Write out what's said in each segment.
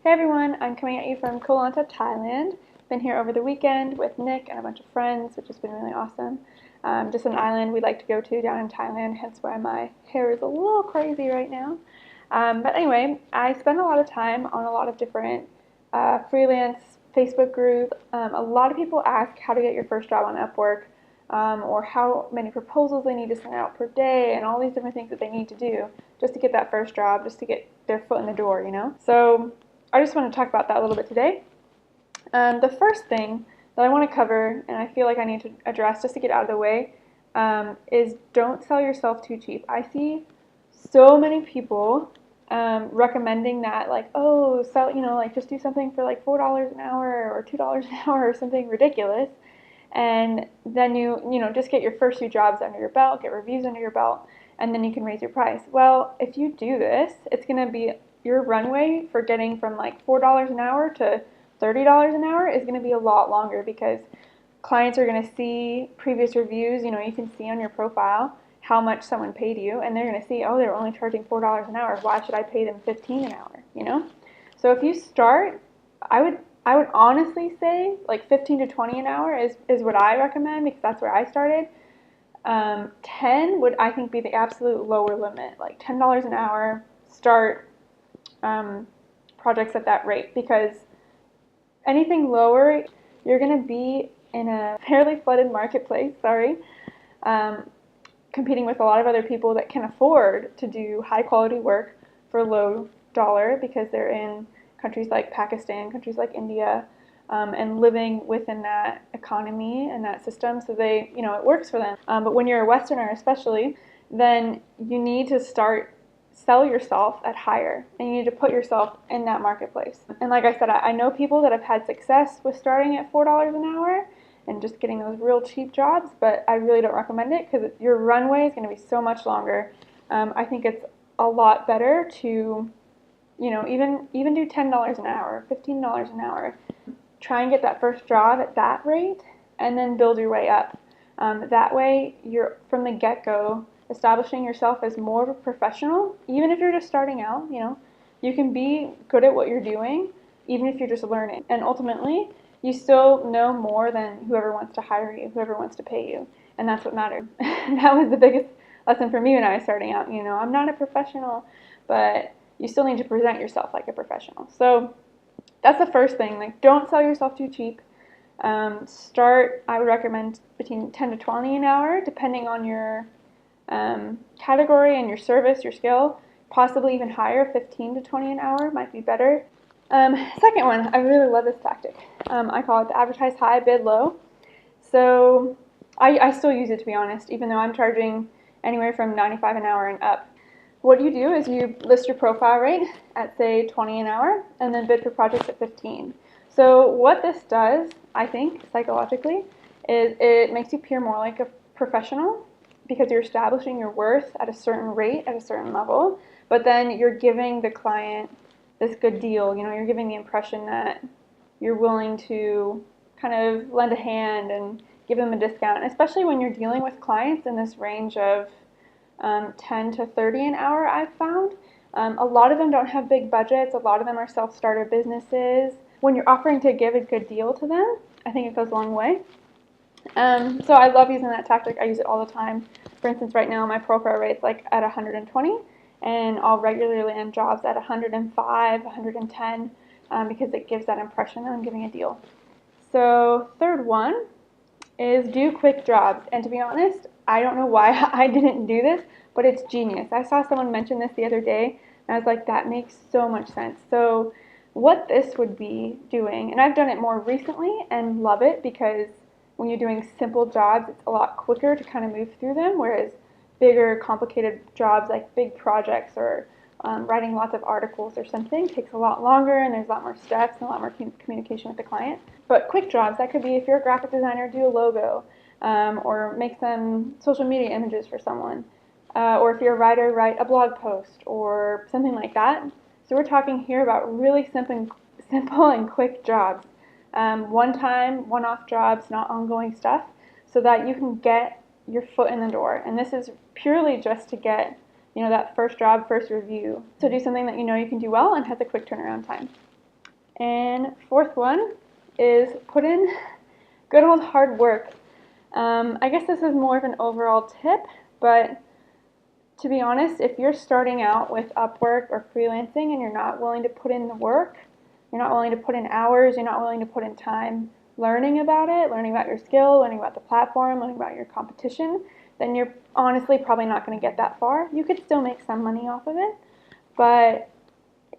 Hey everyone, I'm coming at you from Koh Lanta, Thailand. Been here over the weekend with Nick and a bunch of friends, which has been really awesome. Just an island we like to go to down in Thailand, hence why my hair is a little crazy right now. But anyway, I spend a lot of time on a lot of different freelance Facebook groups. A lot of people ask how to get your first job on Upwork, or how many proposals they need to send out per day, and all these different things that they need to do just to get that first job, just to get their foot in the door, you know? So I just want to talk about that a little bit today. The first thing that I want to cover, and I feel like I need to address just to get out of the way, is don't sell yourself too cheap. I see so many people recommending that, like, oh, sell, like just do something for like $4 an hour or $2 an hour or something ridiculous, and then you just get your first few jobs under your belt, get reviews under your belt, and then you can raise your price. Well, if you do this, it's going to be your runway for getting from like $4 an hour to $30 an hour is going to be a lot longer, because clients are going to see previous reviews. You can see on your profile how much someone paid you, and they're going to see, oh, they're only charging $4 an hour. Why should I pay them $15 an hour? So if you start, I would honestly say like 15 to 20 an hour is what I recommend, because that's where I started. 10 would, I think, be the absolute lower limit, like $10 an hour. Start projects at that rate, because anything lower, you're going to be in a fairly flooded marketplace, competing with a lot of other people that can afford to do high quality work for low dollar, because they're in countries like Pakistan, countries like India, and living within that economy and that system, so they, it works for them. But when you're a Westerner especially, then you need to sell yourself at higher, and you need to put yourself in that marketplace. And like I said, I know people that have had success with starting at $4 an hour and just getting those real cheap jobs, but I really don't recommend it, because your runway is going to be so much longer. I think it's a lot better to, even do $10 an hour, $15 an hour. Try and get that first job at that rate, and then build your way up. That way, you're from the get-go establishing yourself as more of a professional. Even if you're just starting out, you can be good at what you're doing, even if you're just learning. And ultimately, you still know more than whoever wants to hire you, whoever wants to pay you, and that's what matters. That was the biggest lesson for me when I was starting out. I'm not a professional, but you still need to present yourself like a professional. So that's the first thing. Like, don't sell yourself too cheap. Start, I would recommend, between 10 to 20 an hour, depending on your category and your service, your skill. Possibly even higher, 15 to 20 an hour might be better. Second one, I really love this tactic. I call it the Advertise High, Bid Low. So I still use it, to be honest, even though I'm charging anywhere from $95 an hour and up. What you do is you list your profile rate at, say, 20 an hour, and then bid for projects at 15. So what this does, I think, psychologically, is it makes you appear more like a professional, because you're establishing your worth at a certain rate, at a certain level, but then you're giving the client this good deal. You're giving the impression that you're willing to kind of lend a hand and give them a discount, especially when you're dealing with clients in this range of 10 to 30 an hour, I've found. A lot of them don't have big budgets. A lot of them are self-starter businesses. When you're offering to give a good deal to them, I think it goes a long way. So I love using that tactic. I use it all the time. For instance, right now my profile rate's like at 120, and I'll regularly end jobs at 105, 110, because it gives that impression that I'm giving a deal. So third one is do quick jobs. And to be honest, I don't know why I didn't do this, but it's genius. I saw someone mention this the other day, and I was like, that makes so much sense. So what this would be doing, and I've done it more recently and love it, because when you're doing simple jobs, it's a lot quicker to kind of move through them, whereas bigger, complicated jobs like big projects or writing lots of articles or something takes a lot longer, and there's a lot more steps and a lot more communication with the client. But quick jobs, that could be, if you're a graphic designer, do a logo, or make some social media images for someone, or if you're a writer, write a blog post or something like that. So we're talking here about really simple and quick jobs. One-time, one-off jobs, not ongoing stuff, so that you can get your foot in the door. And this is purely just to get, that first job, first review. So do something that you can do well and has a quick turnaround time. And fourth one is put in good old hard work. I guess this is more of an overall tip, but to be honest, if you're starting out with Upwork or freelancing and you're not willing to put in the work, you're not willing to put in hours, you're not willing to put in time learning about it, learning about your skill, learning about the platform, learning about your competition, then you're honestly probably not going to get that far. You could still make some money off of it, but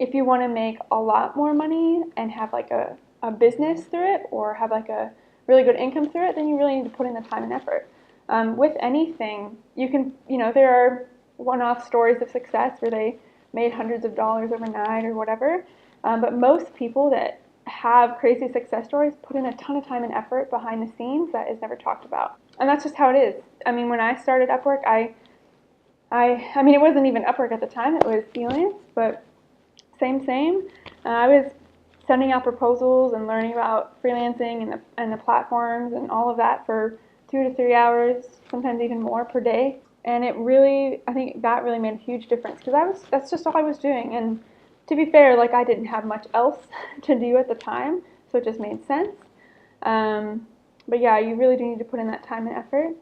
if you want to make a lot more money and have like a business through it or have like a really good income through it, then you really need to put in the time and effort. With anything, you can, there are one-off stories of success where they made hundreds of dollars overnight or whatever, but most people that have crazy success stories put in a ton of time and effort behind the scenes that is never talked about. And that's just how it is. I mean, when I started Upwork, I mean, it wasn't even Upwork at the time, it was freelance, but same. I was sending out proposals and learning about freelancing and the platforms and all of that for 2 to 3 hours, sometimes even more per day. And I think that really made a huge difference because that's just all I was doing. And to be fair, like I didn't have much else to do at the time, so it just made sense. But yeah, you really do need to put in that time and effort.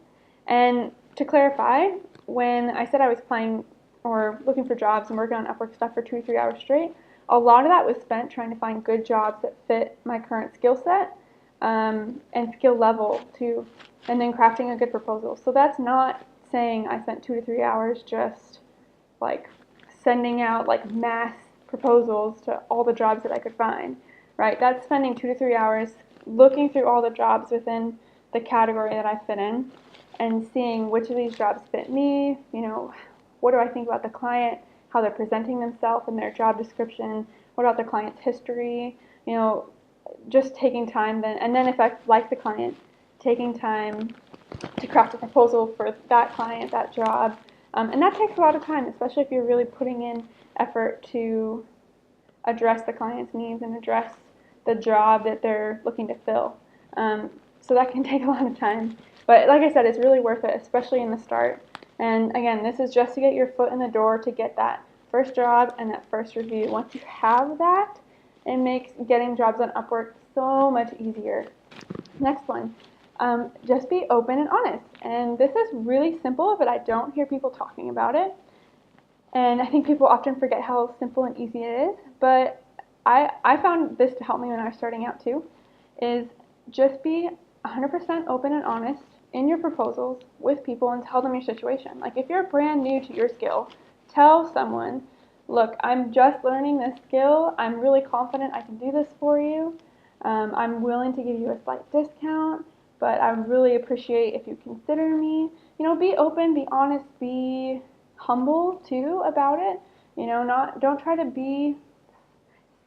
And to clarify, when I said I was playing or looking for jobs and working on Upwork stuff for 2 or 3 hours straight, a lot of that was spent trying to find good jobs that fit my current skill set and skill level too, and then crafting a good proposal. So that's not saying I spent 2 to 3 hours just like sending out like mass proposals to all the jobs that I could find, right? That's spending 2 to 3 hours looking through all the jobs within the category that I fit in and seeing which of these jobs fit me, what do I think about the client, how they're presenting themselves in their job description, what about the client's history, just taking time then, and then if I like the client, taking time to craft a proposal for that client, that job, and that takes a lot of time, especially if you're really putting in effort to address the client's needs and address the job that they're looking to fill. So that can take a lot of time. But like I said, it's really worth it, especially in the start. And again, this is just to get your foot in the door to get that first job and that first review. Once you have that, it makes getting jobs on Upwork so much easier. Next one, just be open and honest. And this is really simple, but I don't hear people talking about it. And I think people often forget how simple and easy it is. But I found this to help me when I was starting out too, is just be 100% open and honest in your proposals with people and tell them your situation. Like if you're brand new to your skill, tell someone, look, I'm just learning this skill. I'm really confident I can do this for you. I'm willing to give you a slight discount, but I would really appreciate if you consider me. Be open, be honest, be humble too about it. Don't try to be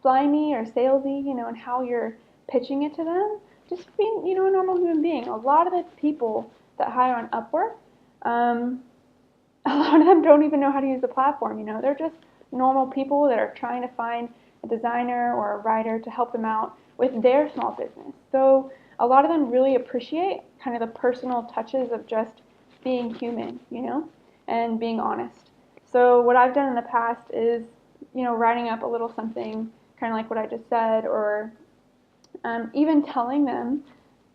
slimy or salesy, in how you're pitching it to them. Just being, a normal human being. A lot of the people that hire on Upwork, a lot of them don't even know how to use the platform. They're just normal people that are trying to find a designer or a writer to help them out with their small business. So a lot of them really appreciate kind of the personal touches of just being human, and being honest. So what I've done in the past is, writing up a little something, kind of like what I just said, or even telling them,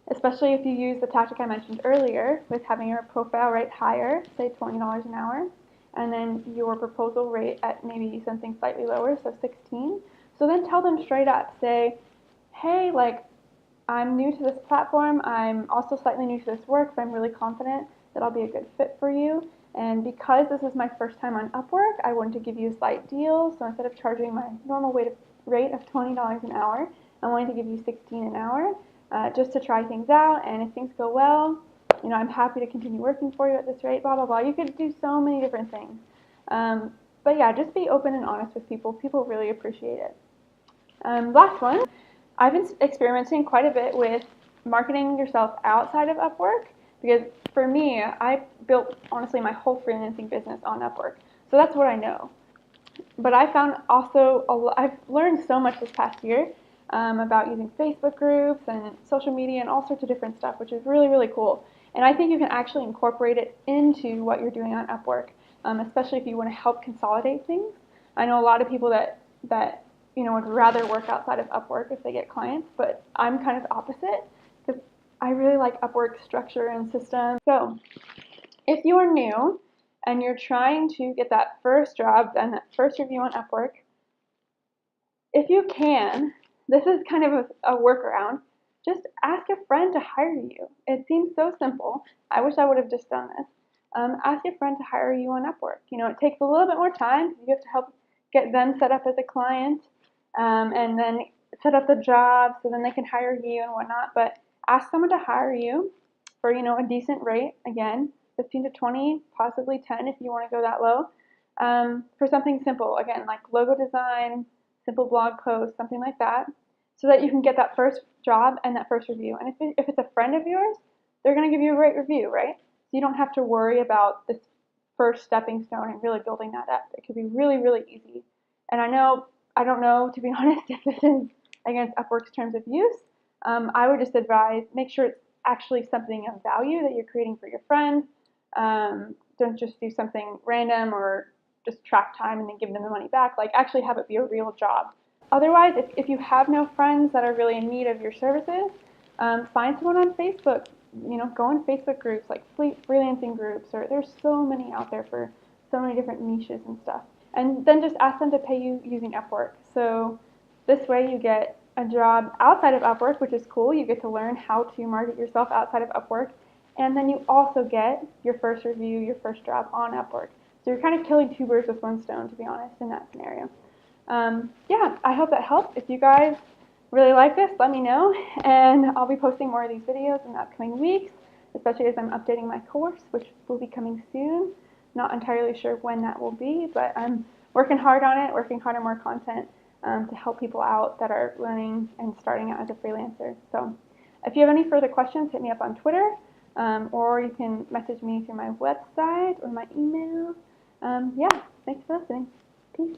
especially if you use the tactic I mentioned earlier with having your profile rate higher, say $20 an hour, and then your proposal rate at maybe something slightly lower, so 16. So then tell them straight up, say, hey, like, I'm new to this platform, I'm also slightly new to this work, but I'm really confident that I'll be a good fit for you. And because this is my first time on Upwork, I want to give you a slight deal. So instead of charging my normal rate of $20 an hour, I'm wanting to give you 16 an hour just to try things out. And if things go well, I'm happy to continue working for you at this rate, blah, blah, blah. You could do so many different things. But yeah, just be open and honest with people. People really appreciate it. Last one, I've been experimenting quite a bit with marketing yourself outside of Upwork because for me, I built, honestly, my whole freelancing business on Upwork. So that's what I know. But I found also, I've learned so much this past year about using Facebook groups and social media and all sorts of different stuff, which is really, really cool. And I think you can actually incorporate it into what you're doing on Upwork, especially if you want to help consolidate things. I know a lot of people that would rather work outside of Upwork if they get clients, but I'm kind of the opposite because I really like Upwork's structure and system. So if you are new and you're trying to get that first job and that first review on Upwork, if you can, this is kind of a workaround. Just ask a friend to hire you. It seems so simple. I wish I would have just done this. Ask a friend to hire you on Upwork. It takes a little bit more time. You have to help get them set up as a client, and then set up the job so then they can hire you and whatnot. But ask someone to hire you for a decent rate. Again, 15 to 20, possibly 10 if you want to go that low, for something simple. Again, like logo design, simple blog post, something like that, so that you can get that first job and that first review. And if it's a friend of yours, they're going to give you a great review, right? So you don't have to worry about this first stepping stone and really building that up. It could be really, really easy. And I don't know, to be honest, if this is against Upwork's terms of use. I would just advise, make sure it's actually something of value that you're creating for your friend. Don't just do something random or just track time and then give them the money back. Like, actually have it be a real job. Otherwise, if you have no friends that are really in need of your services, find someone on Facebook. Go in Facebook groups like freelancing groups, or there's so many out there for so many different niches and stuff. And then just ask them to pay you using Upwork. So this way you get a job outside of Upwork, which is cool. You get to learn how to market yourself outside of Upwork. And then you also get your first review, your first job on Upwork. So you're kind of killing two birds with one stone, to be honest, in that scenario. Yeah, I hope that helped. If you guys really like this, let me know, and I'll be posting more of these videos in the upcoming weeks, especially as I'm updating my course, which will be coming soon. Not entirely sure when that will be, but I'm working hard on it, working hard on more content to help people out that are learning and starting out as a freelancer. So if you have any further questions, hit me up on Twitter, or you can message me through my website or my email. Yeah, thanks for listening. Peace.